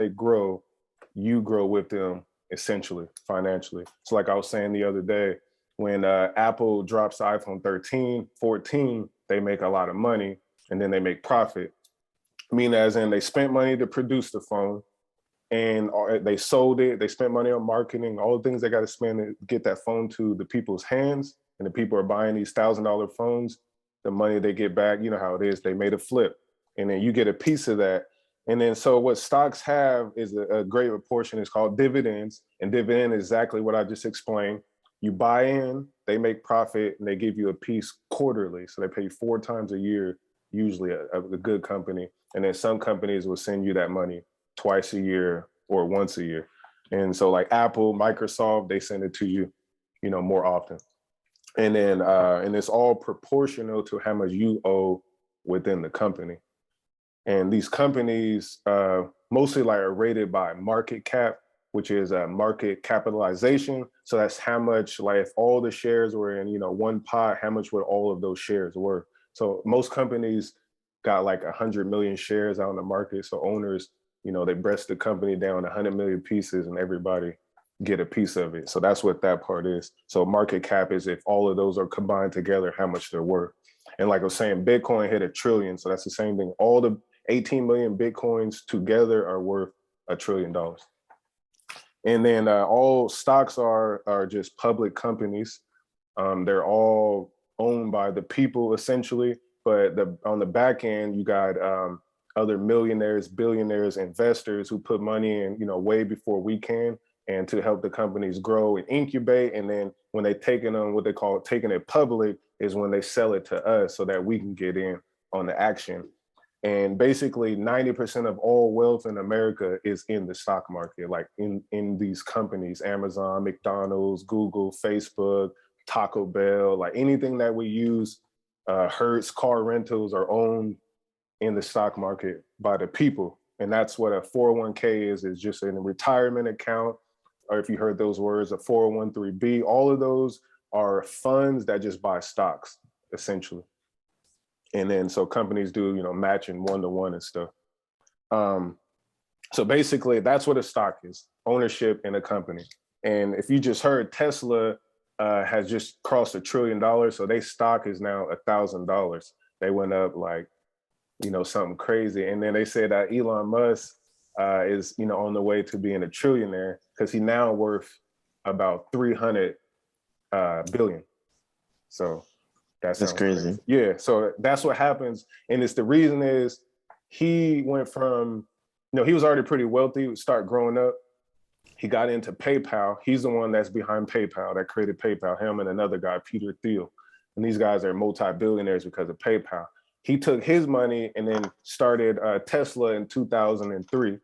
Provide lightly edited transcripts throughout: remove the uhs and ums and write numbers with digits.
they grow, you grow with them essentially financially. So like I was saying the other day, when Apple drops the iPhone 13, 14, they make a lot of money and then they make profit. Meaning as in they spent money to produce the phone and they sold it. They spent money on marketing, all the things they got to spend to get that phone to the people's hands. And the people are buying these $1,000 phones. The money they get back, you know how it is. They made a flip, and then you get a piece of that. And then so what stocks have is a great portion. It's called dividends, and dividend is exactly what I just explained. You buy in, they make profit, and they give you a piece quarterly. So they pay you 4 times a year, usually a good company. And then some companies will send you that money twice a year or once a year. And so like Apple, Microsoft, they send it to you, more often. And then, and it's all proportional to how much you owe within the company. And these companies mostly like are rated by market cap, which is market capitalization. So that's how much, like if all the shares were in, one pot, how much would all of those shares worth? So most companies got like 100 million shares out in the market. So owners, they breast the company down 100 million pieces and everybody get a piece of it. So that's what that part is. So market cap is if all of those are combined together, how much they're worth. And like I was saying, Bitcoin hit $1 trillion. So that's the same thing. All the 18 million Bitcoins together are worth $1 trillion. And then all stocks are just public companies. They're all owned by the people essentially, but on the back end, you got other millionaires, billionaires, investors who put money in, way before we can, and to help the companies grow and incubate. And then when they take it on, what they call taking it public, is when they sell it to us so that we can get in on the action. And basically 90% of all wealth in America is in the stock market, like in these companies, Amazon, McDonald's, Google, Facebook, Taco Bell, like anything that we use, Hertz, car rentals are owned in the stock market by the people. And that's what a 401k is just a retirement account, or if you heard those words, a 401(b). All of those are funds that just buy stocks, essentially. And then so companies do, matching 1-to-1 and stuff. So basically that's what a stock is, ownership in a company. And if you just heard, Tesla has just crossed $1 trillion. So their stock is now $1,000. They went up like, something crazy. And then they said that Elon Musk is, on the way to being a trillionaire because he's now worth about 300 billion. So that's crazy. Yeah. So that's what happens. And it's the reason is he went from, he was already pretty wealthy, would start growing up. He got into PayPal. He's the one that's behind PayPal, that created PayPal, him and another guy, Peter Thiel. And these guys are multi-billionaires because of PayPal. He took his money and then started Tesla in 2003.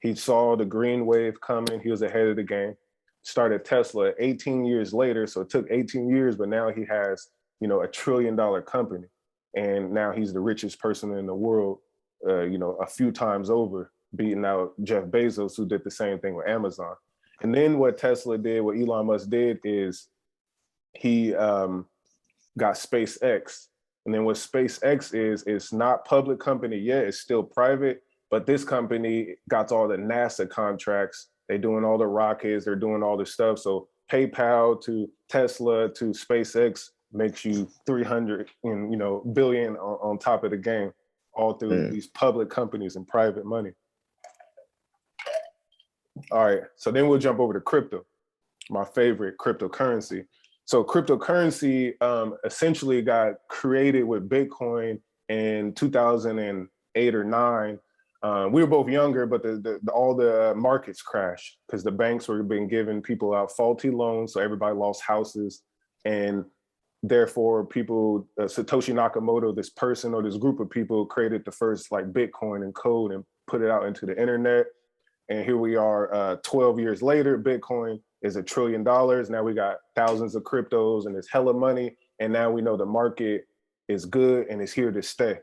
He saw the green wave coming. He was ahead of the game. Started Tesla 18 years later. So it took 18 years, but now he has, $1 trillion company. And now he's the richest person in the world, a few times over, beating out Jeff Bezos, who did the same thing with Amazon. And then what Tesla did, what Elon Musk did is he got SpaceX. And then what SpaceX is, it's not public company yet, it's still private, but this company got all the NASA contracts. They're doing all the rockets, they're doing all the stuff. So PayPal to Tesla to SpaceX makes you 300 billion on top of the game, all through these public companies and private money. All right, so then we'll jump over to crypto, my favorite cryptocurrency. So cryptocurrency essentially got created with Bitcoin in 2008 or 9. We were both younger, but all the markets crashed because the banks were being giving people out faulty loans. So everybody lost houses. And therefore people, Satoshi Nakamoto, this person or this group of people created the first like Bitcoin and code and put it out into the internet. And here we are 12 years later, Bitcoin is $1 trillion. Now we got thousands of cryptos and it's hella money. And now we know the market is good and it's here to stay.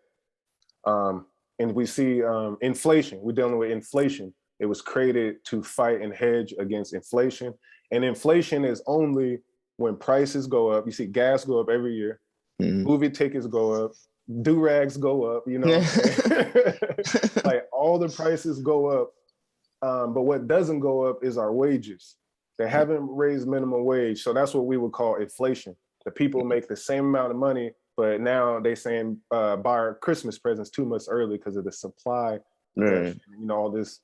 And we see inflation. We're dealing with inflation. It was created to fight and hedge against inflation. And inflation is only when prices go up. You see gas go up every year. Movie tickets go up. Do-rags go up, Like all the prices go up But what doesn't go up is our wages. They haven't raised minimum wage. So that's what we would call inflation. The people make the same amount of money, but now they saying buy our Christmas presents 2 months early because of the supply, you know, all this.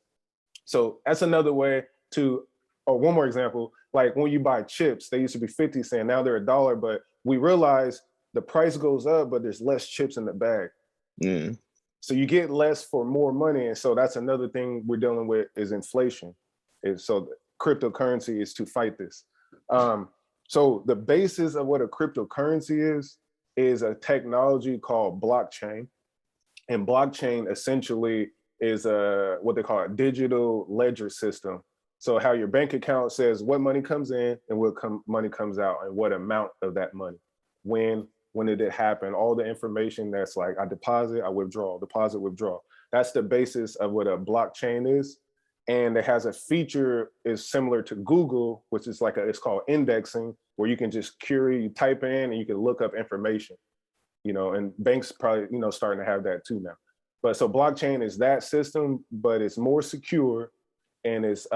So that's another way to, or one more example, like when you buy chips, they used to be 50 cents, now they're $1, but we realize the price goes up, but there's less chips in the bag. So you get less for more money. And so that's another thing we're dealing with is inflation. So cryptocurrency is to fight this. So the basis of what a cryptocurrency is a technology called blockchain. And blockchain essentially is what they call a digital ledger system. So how your bank account says what money comes in and what money comes out and what amount of that money, when did it happen, all the information that's like I deposit, I withdraw, deposit, withdraw. That's the basis of what a blockchain is. And it has a feature is similar to Google, which is like it's called indexing, where you can just query, you type in and you can look up information, you know, and banks probably, you know, starting to have that too now. But so blockchain is that system, but it's more secure and it's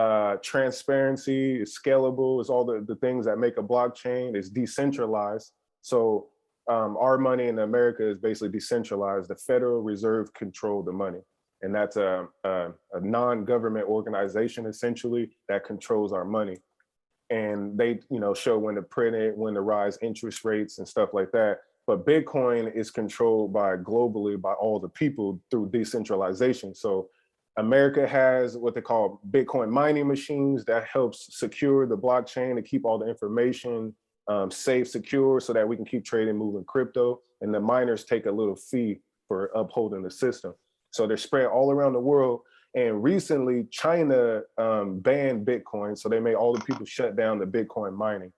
transparency, it's scalable, it's all the things that make a blockchain. It's decentralized. So our money in America is basically decentralized. The Federal Reserve controls the money. And that's a non-government organization, essentially, that controls our money. And they, you know, show when to print it, when to rise interest rates and stuff like that. But Bitcoin is controlled globally by all the people through decentralization. So America has what they call Bitcoin mining machines that helps secure the blockchain to keep all the information safe, secure, so that we can keep trading, moving crypto. And the miners take a little fee for upholding the system. So they're spread all around the world. And recently, China banned Bitcoin. So they made all the people shut down the Bitcoin mining.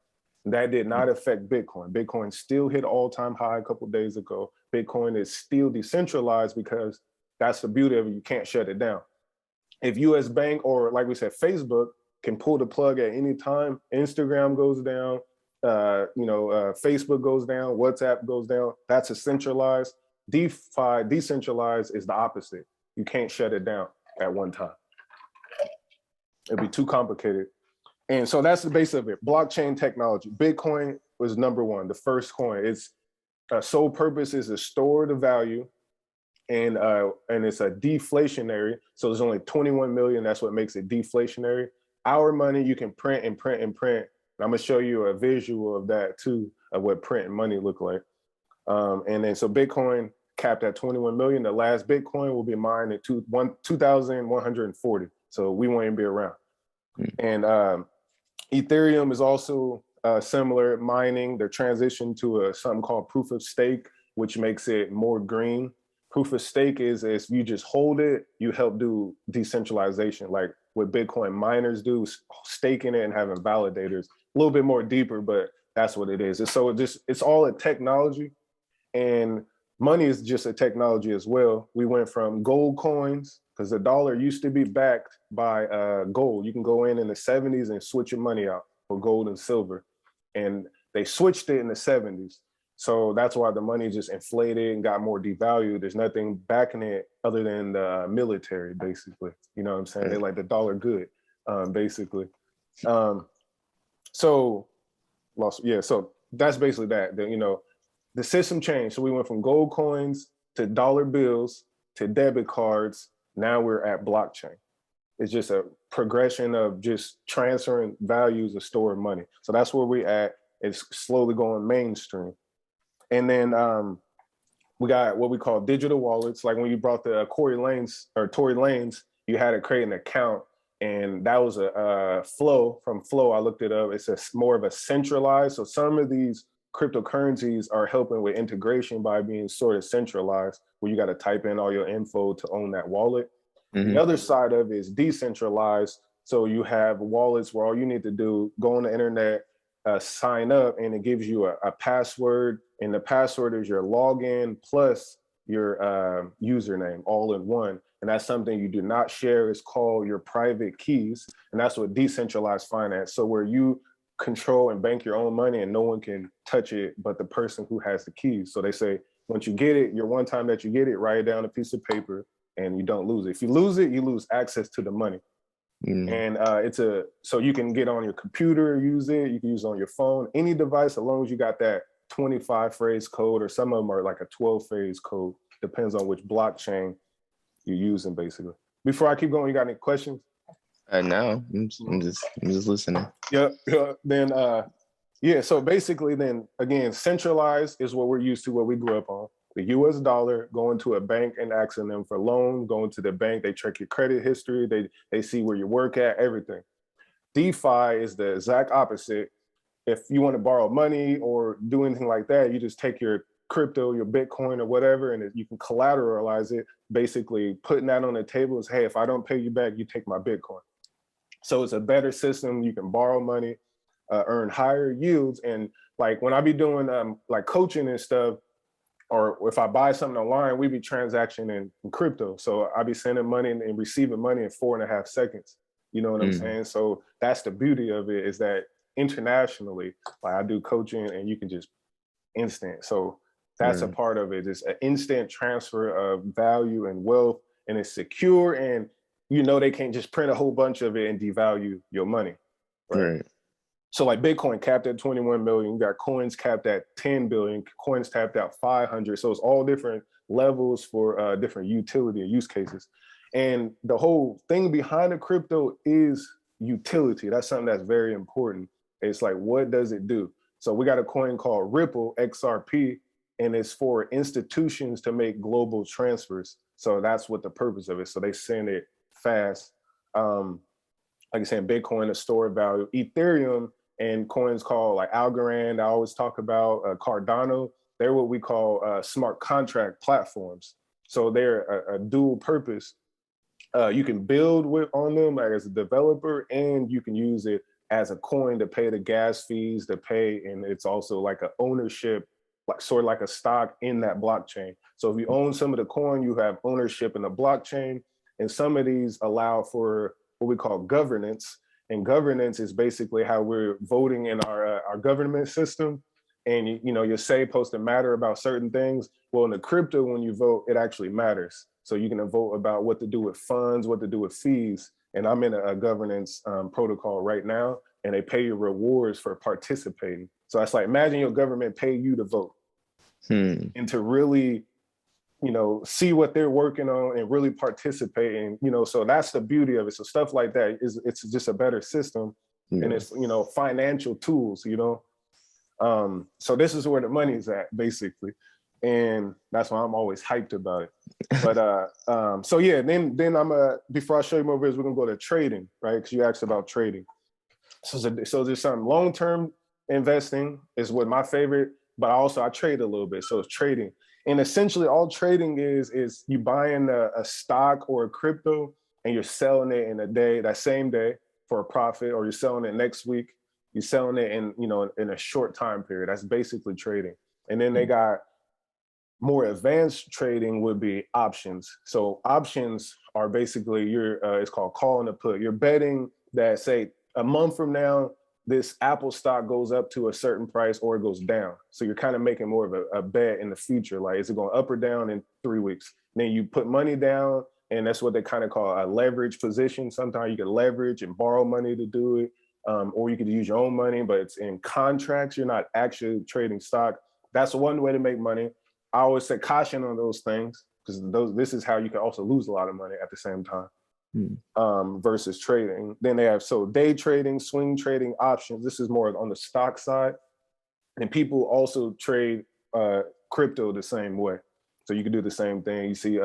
That did not affect Bitcoin. Bitcoin still hit all-time high a couple of days ago. Bitcoin is still decentralized because that's the beauty of it. You can't shut it down. If US Bank or, like we said, Facebook can pull the plug at any time, Instagram goes down, Facebook goes down, WhatsApp goes down, that's a centralized. DeFi, decentralized, is the opposite. You can't shut it down at one time. It'd be too complicated. And so that's the base of it. Blockchain technology. Bitcoin was number one, the first coin. Its sole purpose is to store the value, and it's a deflationary. So there's only 21 million. That's what makes it deflationary. Our money, you can print and print and print. And I'm gonna show you a visual of that too, of what print and money look like. And then so Bitcoin capped at 21 million. The last Bitcoin will be mined at 2,140. So we won't even be around. And Ethereum is also similar mining. They're transitioned to something called proof of stake, which makes it more green. Proof of stake is if you just hold it, you help do decentralization, like what Bitcoin miners do, staking it and having validators. A little bit more deeper, but that's what it is. And so it's all a technology. And money is just a technology as well. We went from gold coins, because the dollar used to be backed by gold. You can go in the 70s and switch your money out for gold and silver. And they switched it in the 70s. So that's why the money just inflated and got more devalued. There's nothing backing it other than the military, basically. You know what I'm saying? They like the dollar good, basically. So that's basically that. The system changed. So we went from gold coins to dollar bills to debit cards. Now we're at blockchain. It's just a progression of just transferring values of stored money. So that's where we're at. It's slowly going mainstream. And then we got what we call digital wallets. Like when you brought the Tory Lanez, you had to create an account. And that was a Flow. From Flow, I looked it up. It's more of a centralized. So some of these cryptocurrencies are helping with integration by being sort of centralized, where you got to type in all your info to own that wallet. Mm-hmm. The other side of it is decentralized. So you have wallets where all you need to do, go on the internet, sign up, and it gives you a password. And the password is your login plus your username all in one. And that's something you do not share. It's called your private keys. And that's what decentralized finance. So where you control and bank your own money and no one can touch it but the person who has the keys. So they say, once you get it, your one time that you get it, write it down a piece of paper and you don't lose it. If you lose it, you lose access to the money. And so you can get on your computer, use it. You can use it on your phone, any device, as long as you got that 25 phrase code, or some of them are like a 12 phase code. Depends on which blockchain you're using, basically. Before I keep going, you got any questions? No, I'm just listening. Yep. Then, so basically, then again, centralized is what we're used to, what we grew up on. The US dollar, going to a bank and asking them for loan, going to the bank, they check your credit history, they see where you work at, everything. DeFi is the exact opposite. If you want to borrow money or do anything like that, you just take your crypto, your Bitcoin or whatever, and you can collateralize it, basically putting that on the table is, hey, if I don't pay you back, you take my Bitcoin. So it's a better system. You can borrow money, earn higher yields. And like when I be doing like coaching and stuff, or if I buy something online, we be transacting in crypto. So I be sending money and receiving money in 4.5 seconds. You know what I'm saying? So that's the beauty of it, is that internationally, like I do coaching and you can just instant. So that's a part of it. It's an instant transfer of value and wealth, and it's secure. And they can't just print a whole bunch of it and devalue your money. Right. So like Bitcoin capped at 21 million, you got coins capped at 10 billion, coins tapped out 500. So it's all different levels for different utility and use cases. And the whole thing behind the crypto is utility. That's something that's very important. It's like, what does it do? So we got a coin called Ripple, XRP, and it's for institutions to make global transfers. So that's what the purpose of it. So they send it fast. Like I said, Bitcoin, a store of value. Ethereum and coins called like Algorand, I always talk about Cardano. They're what we call smart contract platforms. So they're a dual purpose. You can build on them like as a developer, and you can use it as a coin to pay the gas fees, to pay, and it's also like an ownership, like sort of like a stock in that blockchain. So if you own some of the coin, you have ownership in the blockchain, and some of these allow for what we call governance. And governance is basically how we're voting in our government system. And your say supposed to matter about certain things. Well, in the crypto, when you vote, it actually matters. So you can vote about what to do with funds, what to do with fees. And I'm in a governance protocol right now, and they pay you rewards for participating. So it's like, imagine your government pay you to vote and to really, see what they're working on and really participate in, so that's the beauty of it. So stuff like that it's just a better system, and it's, financial tools, so this is where the money's at, basically. And that's why I'm always hyped about it. But so yeah, then I'm before I show you more videos, we're gonna go to trading, right? Because you asked about trading. So there's some long-term investing is what my favorite, but I trade a little bit. So it's trading. And essentially all trading is you buying a stock or a crypto and you're selling it in that same day for a profit, or you're selling it next week. You're selling it in a short time period. That's basically trading. And then they got more advanced trading would be options. So options are basically it's called call and a put. You're betting that, say, a month from now, this Apple stock goes up to a certain price or it goes down. So you're kind of making more of a bet in the future. Like, is it going up or down in 3 weeks? Then you put money down, and that's what they kind of call a leverage position. Sometimes you can leverage and borrow money to do it. Or you could use your own money, but it's in contracts. You're not actually trading stock. That's one way to make money. I always say caution on those things, because this is how you can also lose a lot of money at the same time, versus trading. Then they have day trading, swing trading, options. This is more on the stock side. And people also trade crypto the same way. So you can do the same thing. You see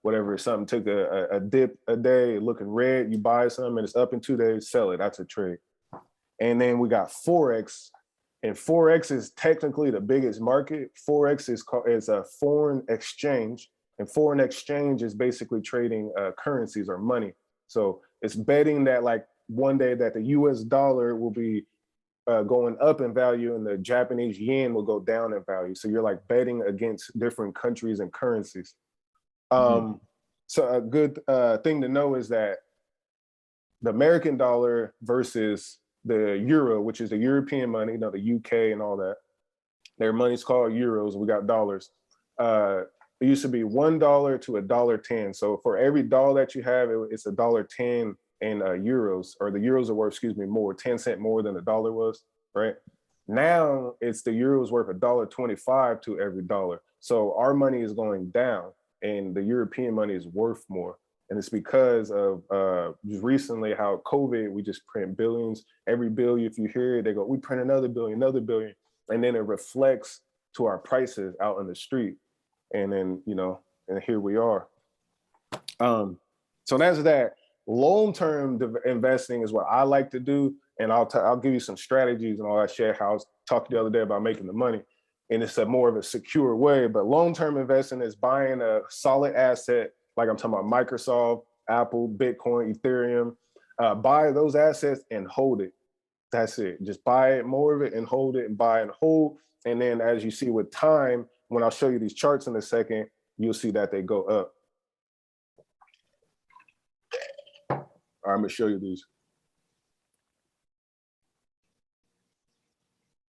whatever, something took a dip a day, looking red, you buy something and it's up in 2 days, sell it. That's a trade. And then we got Forex. And Forex is technically the biggest market. Forex is a foreign exchange, and foreign exchange is basically trading currencies or money. So it's betting that like one day that the US dollar will be going up in value and the Japanese yen will go down in value. So you're like betting against different countries and currencies. So a good thing to know is that the American dollar versus the euro, which is the European money, the UK and all that, their money's called euros. We got dollars. It used to be $1 to $1.10. So for every dollar that you have, it's $1.10 in euros, or the euros are worth, excuse me, more, 10 cent more than the dollar was, right? Now it's the euros worth $1.25 to every dollar. So our money is going down and the European money is worth more. And it's because of just recently how COVID, we just print billions. Every bill, if you hear it, they go, we print another billion. And then it reflects to our prices out in the street. And then, you know, and here we are. So that's that. Long-term investing is what I like to do. And I'll give you some strategies and all that shit, how I was talking the other day about making the money. And it's a more of a secure way, but long-term investing is buying a solid asset, like I'm talking about Microsoft, Apple, Bitcoin, Ethereum. Buy those assets and hold it. That's it. Just buy it, more of it, and hold it, and buy and hold. And then as you see with time, when I'll show you these charts in a second, you'll see that they go up. All right, I'm gonna show you these.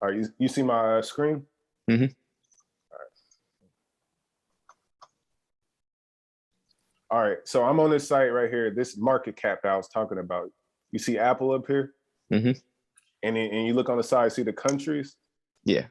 All right, you see my screen? Mm-hmm. All right, so I'm on this site right here, this market cap that I was talking about. You see Apple up here? Mm-hmm. And you look on the side, see the countries? Yeah.